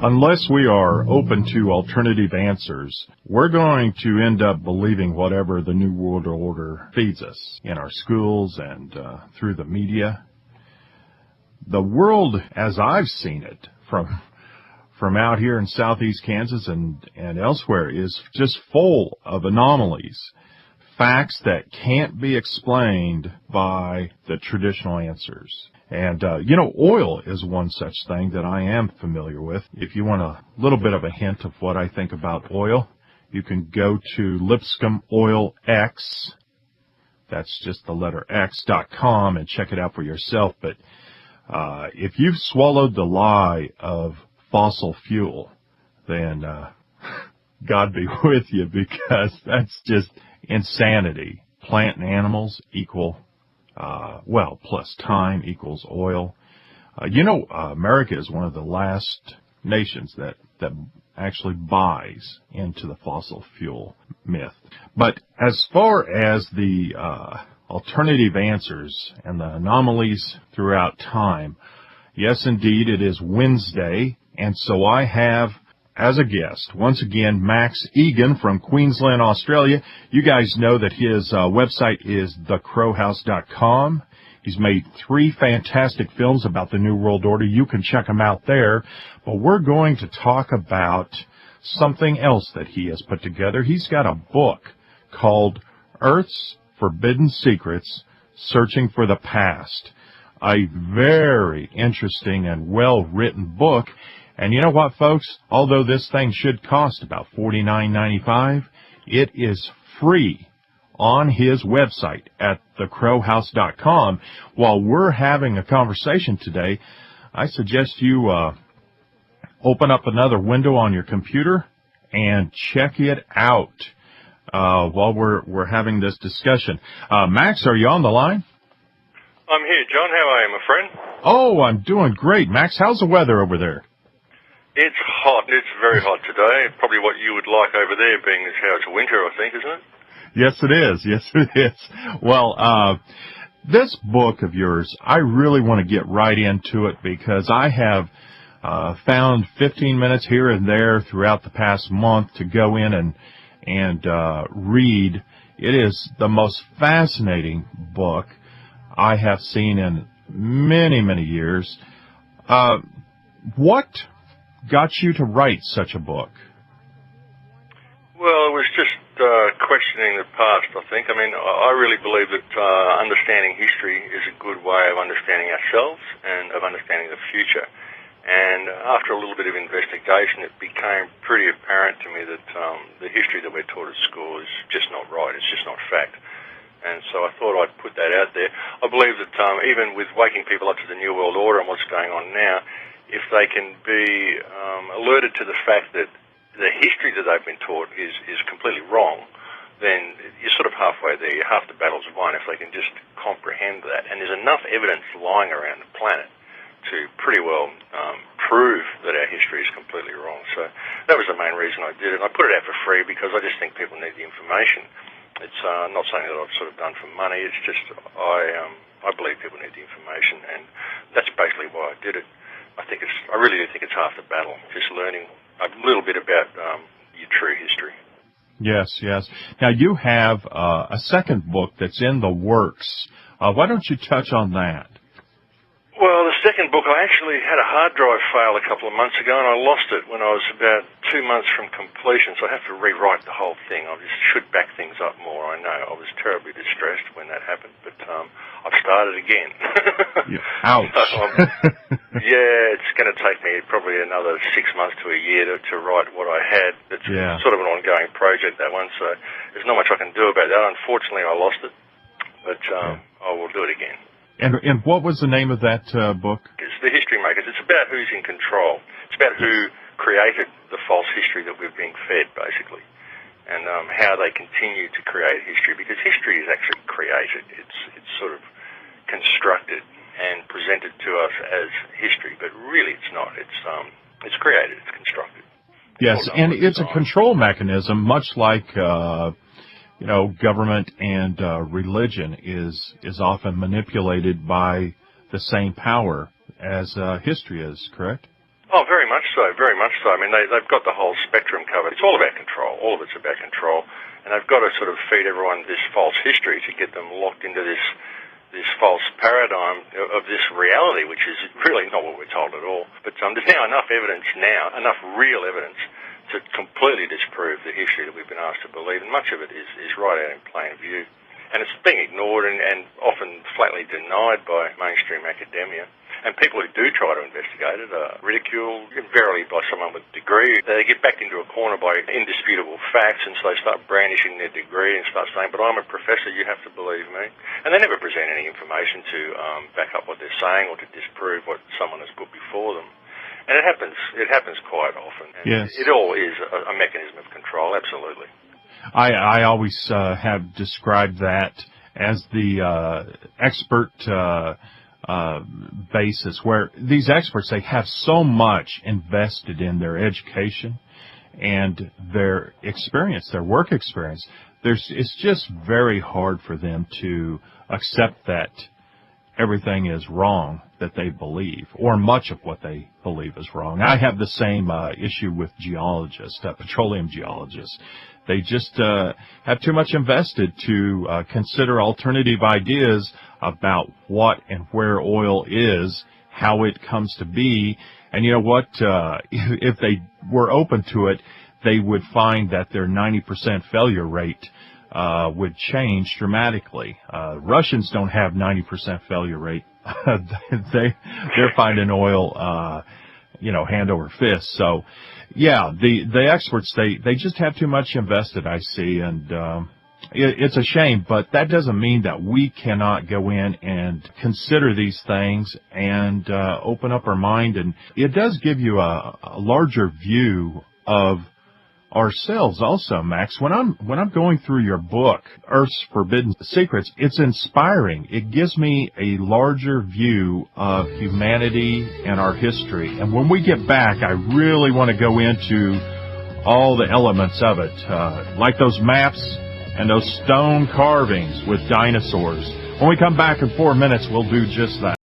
Unless we are open to alternative answers, we're going to end up believing whatever the New World Order feeds us in our schools and through the media. The world, as I've seen it from out here in southeast Kansas and elsewhere, is just full of anomalies, facts that can't be explained by the traditional answers. And, oil is one such thing that I am familiar with. If you want a little bit of a hint of what I think about oil, you can go to Lipscomb Oil X. That's just the letter X.com and check it out for yourself. But if you've swallowed the lie of fossil fuel, then God be with you, because that's just insanity. Plant and animals equal plus time equals oil. America is one of the last nations that actually buys into the fossil fuel myth. But as far as the alternative answers and the anomalies throughout time, yes, indeed, it is Wednesday, and so I have as a guest, once again, Max Igan from Queensland, Australia. You guys know that his website is thecrowhouse.com. He's made 3 fantastic films about the New World Order. You can check them out there. But we're going to talk about something else that he has put together. He's got a book called Earth's Forbidden Secrets, Searching for the Past. A very interesting and well-written book. And you know what, folks? Although this thing should cost about $49.95, it is free on his website at thecrowhouse.com. While we're having a conversation today, I suggest you open up another window on your computer and check it out while we're having this discussion. Max, are you on the line? I'm here, John. How are you, my friend? Oh, I'm doing great. Max, how's the weather over there? It's hot. It's very hot today. Probably what you would like over there, being as how it's winter, I think, isn't it? Yes, it is. Yes, it is. Well, this book of yours, I really want to get right into it because I have found 15 minutes here and there throughout the past month to go in and read. It is the most fascinating book I have seen in many, many years. What got you to write such a book? Well, it was just questioning the past, I think. I mean, I really believe that understanding history is a good way of understanding ourselves and of understanding the future. And after a little bit of investigation, it became pretty apparent to me that the history that we're taught at school is just not right. It's just not fact. And so I thought I'd put that out there. I believe that even with waking people up to the New World Order and what's going on now, if they can be alerted to the fact that the history that they've been taught is completely wrong, then you're sort of halfway there. Half the battle's won if they can just comprehend that. And there's enough evidence lying around the planet to pretty well prove that our history is completely wrong. So that was the main reason I did it. And I put it out for free because I just think people need the information. It's not something that I've sort of done for money. It's just I believe people need the information, and that's basically why I did it. I really do think it's half the battle, just learning a little bit about your true history. Yes, yes. Now, you have a second book that's in the works. Why don't you touch on that? Well, the second book, I actually had a hard drive fail a couple of months ago, and I lost it when I was about 2 months from completion, so I have to rewrite the whole thing. I just should back things up more, I know. I was terribly distressed when that happened, but I've started again. Ouch. Yeah, it's going to take me probably another 6 months to a year to write what I had. It's sort of an ongoing project, that one, so there's not much I can do about that. Unfortunately, I lost it, but I will do it again. And what was the name of that book? It's The History Makers. It's about who's in control. It's about who created the false history that we're being fed, basically, and how they continue to create history, because history is actually created. It's sort of constructed and presented to us as history, but really it's not. It's created. It's constructed. Yes, and it's a control mechanism, much like government and religion is often manipulated by the same power as history is, correct? Oh, very much so, very much so. I mean, they've got the whole spectrum covered. It's all about control. All of it's about control. And they've got to sort of feed everyone this false history to get them locked into this false paradigm of this reality, which is really not what we're told at all. But there's now enough real evidence to completely disprove the history that we've been asked to believe, and much of it is right out in plain view. And it's being ignored and often flatly denied by mainstream academia. And people who do try to investigate it are ridiculed, invariably by someone with a degree. They get backed into a corner by indisputable facts, and so they start brandishing their degree and start saying, but I'm a professor, you have to believe me. And they never present any information to back up what they're saying or to disprove what someone has put before them. And it happens quite often. And Yes. It all is a mechanism of control, absolutely. I always have described that as the expert basis, where these experts, they have so much invested in their education and their experience, their work experience. It's just very hard for them to accept that everything is wrong that they believe, or much of what they believe is wrong. I have the same issue with geologists, petroleum geologists. They just have too much invested to consider alternative ideas about what and where oil is, how it comes to be. And you know what? If they were open to it, they would find that their 90% failure rate would change dramatically. Russians don't have 90% failure rate. They're finding oil, hand over fist. So, yeah, the experts, they just have too much invested, I see, and it's a shame, but that doesn't mean that we cannot go in and consider these things and open up our mind. And it does give you a larger view of ourselves also, Max. When I'm going through your book, Earth's Forbidden Secrets, it's inspiring. It gives me a larger view of humanity and our history. And when we get back, I really want to go into all the elements of it, like those maps and those stone carvings with dinosaurs. When we come back in 4 minutes, we'll do just that.